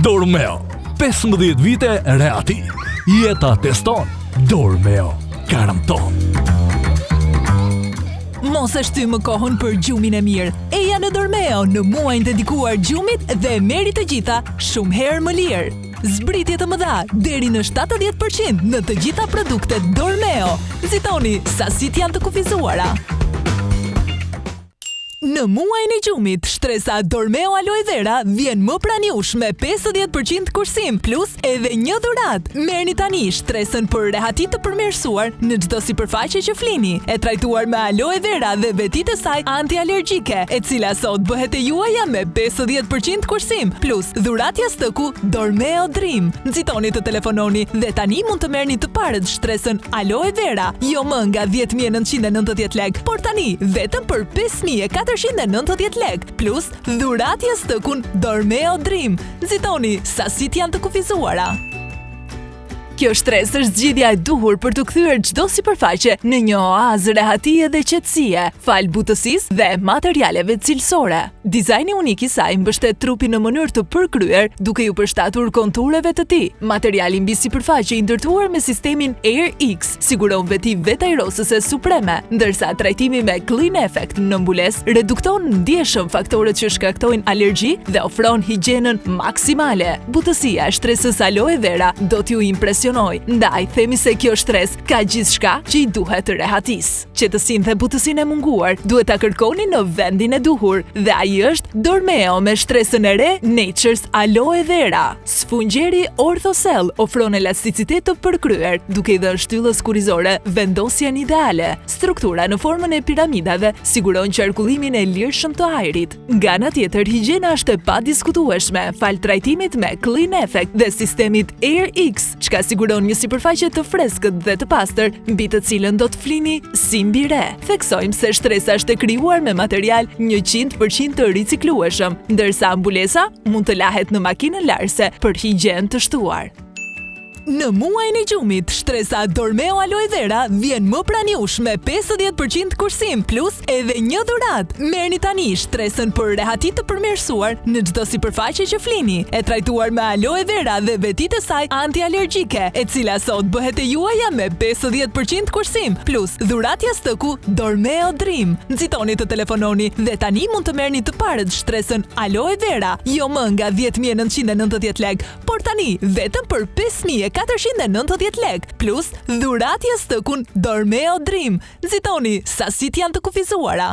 Dormeo, 15 vite reati. Jeta teston. Dormeo, garanton. Mos e shty më kohën për gjumin e mirë. Eja në Dormeo në muajin dedikuar gjumit dhe merri të gjitha shumë herë më lirë. Zbritje të mëdha deri në 70% në të gjitha produktet Dormeo. Nxitoni sasitë janë të kufizuara. Në muajin e gjumit, shtresa Dormeo Aloe Vera vjen më pranë jush me 50% kursim plus edhe një dhuratë. Merrni tani shtresën për rehati të përmirësuar në çdo sipërfaqe që flini, e trajtuar me Aloe Vera dhe vetitë e saj antialergjike, e cila sot bëhet e juaja me 50% kursim plus dhuratja stëku Dormeo Dream. Nxitoni të telefononi dhe tani mund të merrni të parët shtresën Aloe Vera, jo më nga 10.990 lekë, por tani vetëm për 5.490 lekë, plus dhuratja stëkun Dormeo Dream. Nxitoni, sasitë janë të kufizuara. Kjo shtresë është zgjidhja e duhur për të kthyer çdo sipërfaqe në një oazë rehatie dhe qetësie, fal butësisë dhe materialeve cilësore. Dizajni unik i saj mbështet trupin në mënyrë të përkryer, duke ju përshtatur kontureve të tij. Materiali mbi sipërfaqe i ndërtuar me sistemin Air X siguron veti vetajrosëse supreme, ndërsa trajtimi me Clean Effect në mbulesë redukton ndjeshëm faktorët që shkaktojnë alergji dhe ofron higjienën maksimale. Butësia e shtresës Aloe Vera do t'ju impresionojë. Ndaj, themi se kjo shtresë ka gjithçka që i duhet rehatisë. Qetësinë dhe butësinë e munguar duhet ta kërkoni në vendin e duhur, dhe ai është Dormeo me shtresën e re Nature's Aloe Vera. Sfungjeri Orthocell ofron elasticitet të përkryer, duke i dhënë shtyllës kurrizore vendosjen ideale. Struktura në formën e piramidave siguron qarkullimin e lirshëm të ajrit. Nga ana tjetër, higjiena është e padiskutueshme fal trajtimit me Clean Effect dhe sistemit Air X, çka siguron një sipërfaqe të freskët dhe të pastër, mbi të cilën do të flini si mbi re. Theksojmë se shtresa është e krijuar me material 100% të riciklueshëm, ndërsa mbulesa mund të lahet në makinën larëse për higjienë të shtuar. Në muajin e gjumit, shtresa Dormeo Aloe Vera vjen më pranë jush me 50% kursim plus edhe një dhuratë. Merrni tani shtresën për rehati të përmirësuar në çdo sipërfaqe që flini, e trajtuar me Aloe Vera dhe vetitë e saj antialergjike, e cila sot bëhet e juaja me 50% kursim plus dhuratja stëku Dormeo Dream. Nxitoni të telefononi dhe tani mund të merrni të parët shtresën Aloe Vera, jo më nga 10.990 lekë, por tani vetëm për 5.490 lekë, plus dhuratja stëkun Dormeo Dream. Nxitoni, sasitë janë të kufizuara.